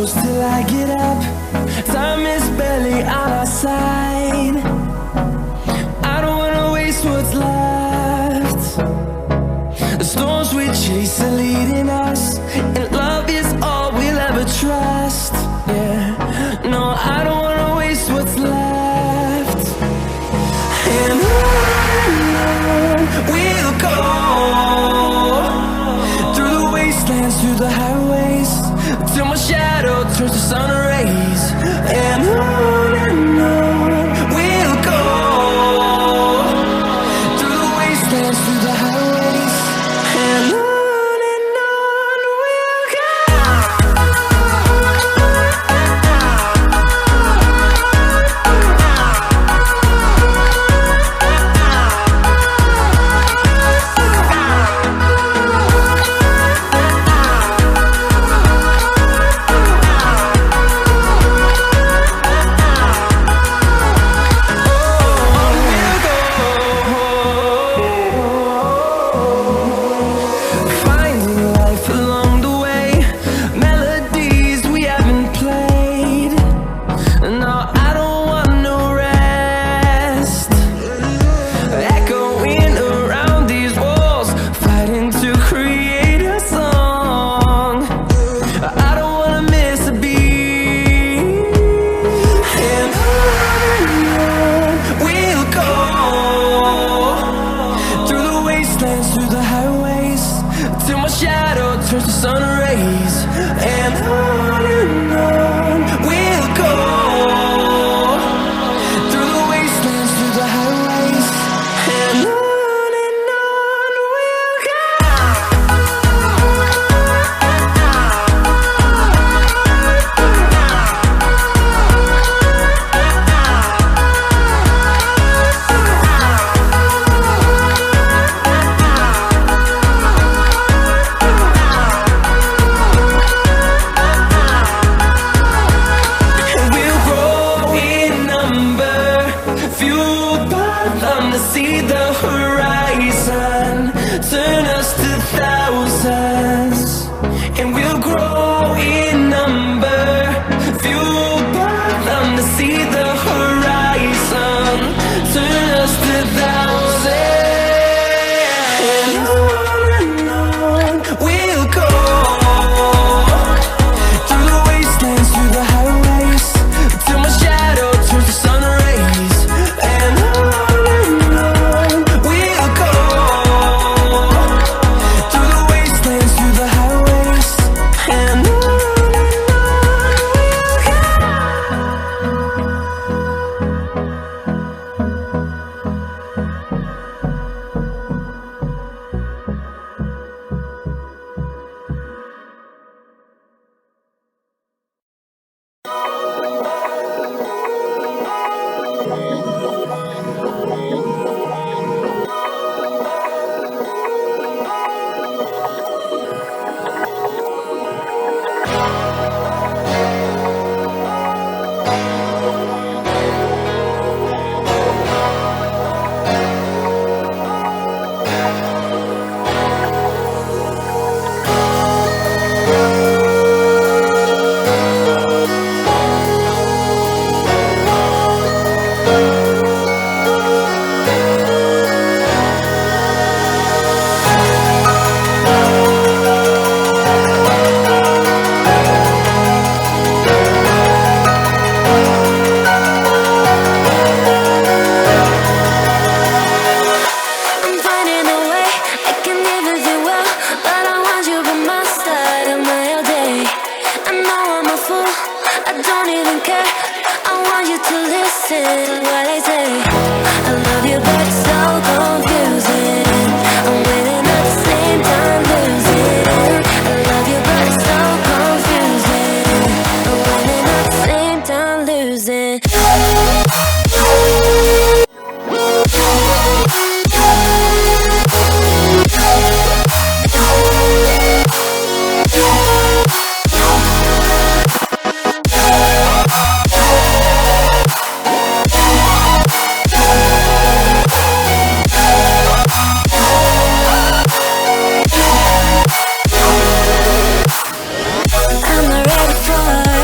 close till I get up. Time is barely on our side. I don't wanna waste what's left. The storms we chase are leading us, and love is all we'll ever trust. Yeah, no, I don't wanna waste what's left. And on we'll go, through the wastelands, through the highways, till my shadow turns to sun rays. And on we'll go, through the wastelands, through the highways, and on we'll go. Through the highways, till my shadow turns to sun rays. And on we'll go, through the wastelands, through the highways, and on we'll go. Fueled by them to see the horizon, turn us to thousands, and we'll grow in number. Fueled by them to see the horizon, turn us to thousands, and on we'll go, through the wastelands, through the highways, till my shadow turns to sun rays. And on we'll go, through the wastelands, through the highways, and on we'll go. I'm not ready for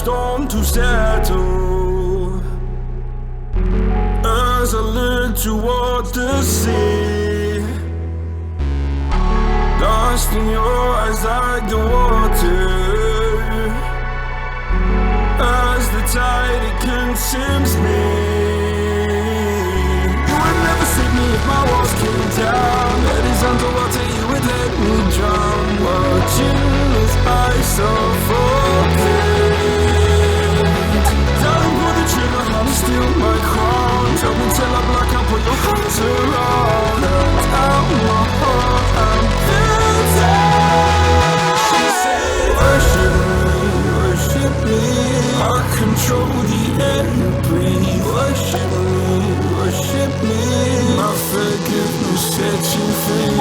storm to settle. As I look toward the sea, lost in your eyes like the water. As the tide, it consumes me. You would never save me if my walls came down. That is underwater, you would let me drown. Watching as I suffocate. Darling, pull the trigger, honey, steal my crown. Tell me till I black out, put your hands around. Out my heart, I'm built. She said, worship me, I control the air you breathe. Worship me, my forgiveness sets you free.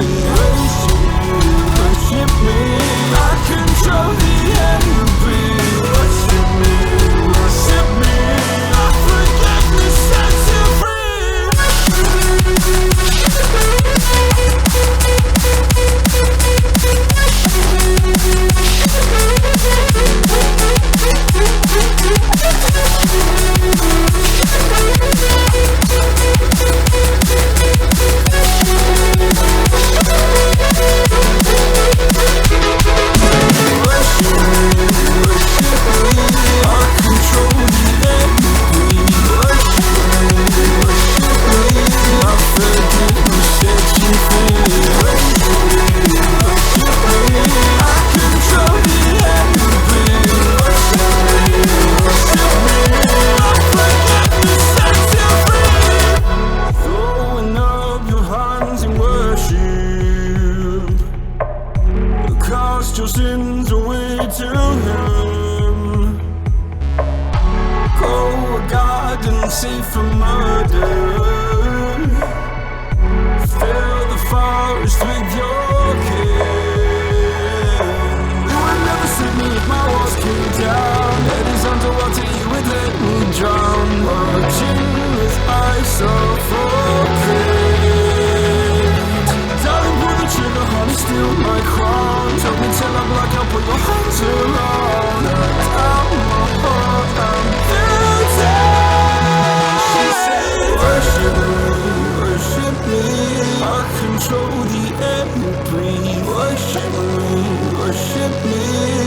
Worship me, I control the air you breathe. Worship me, my forgiveness sets you free. Your sins away to Him. Go a garden safe from murder. Fill the forest with your kin. You would never save me if my walls came down. Head is underwater, you would let me drown. Watching as I suffocate. Darling, pull the trigger, honey, steal my crown. Tell me till I'm black, I'll put your hands around. Out my heart, I'm guilty. She said, worship me, I control the air you breathe. Worship me,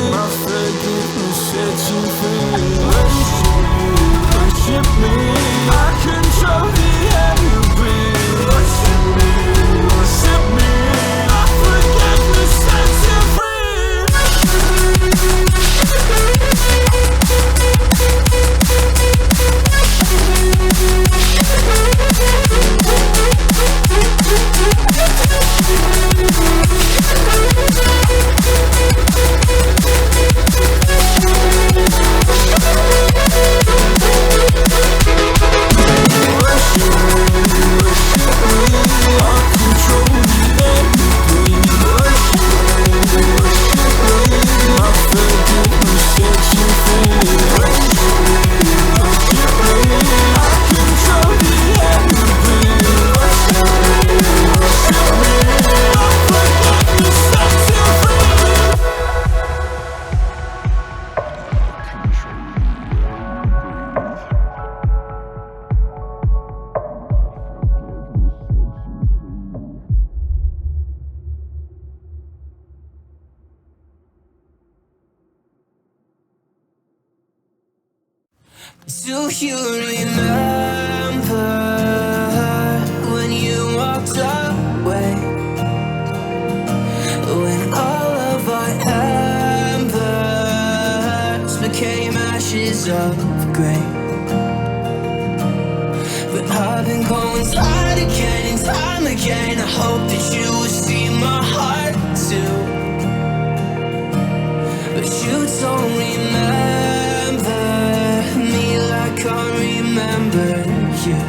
my forgiveness sets you free. Worship me, I control the air you breathe. Worship me, my forgiveness sets you free. Do you remember when you walked away? When all of our embers became ashes of grey. But I've been going time again and time again. I hope that you will see my heart too. But you don't remember me like I remember you.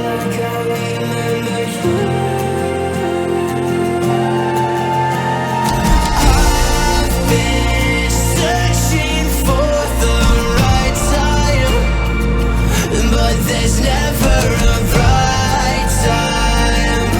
Like I remember you. I've been searching for the right time, but there's never a right time.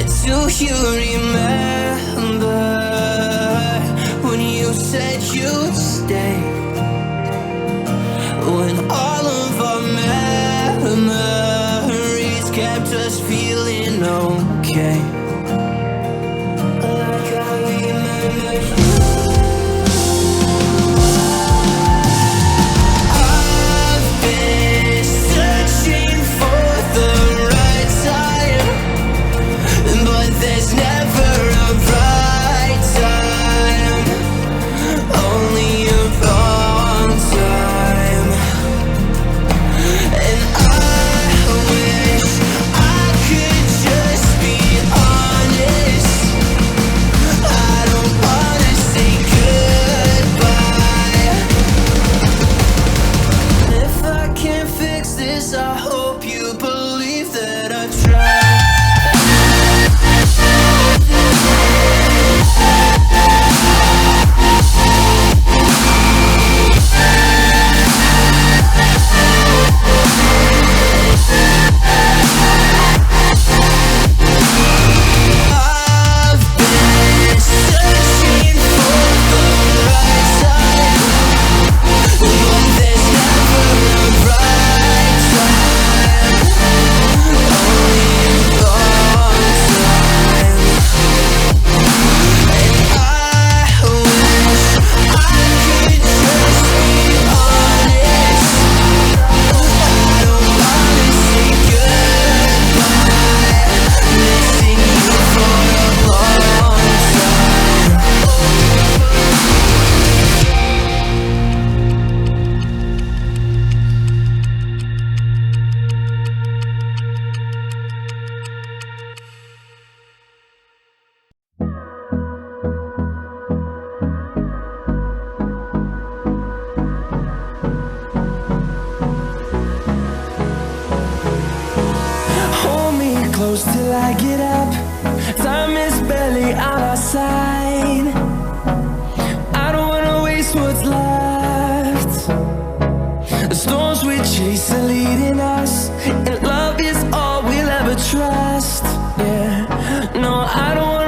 Do you remember when you said you'd stay? When all of our memories kept us feeling okay. Like I remember you. I've been searching for the right time, but there's never a right time, only a wrong time. And I wish I could just be honest. I don't wanna say goodbye. If I can't fix this, I hope you believe that I tried. Close till I get up. Time is barely on our side. I don't wanna waste what's left. The storms we chase are leading us, and love is all we'll ever trust. Yeah, no, I don't wanna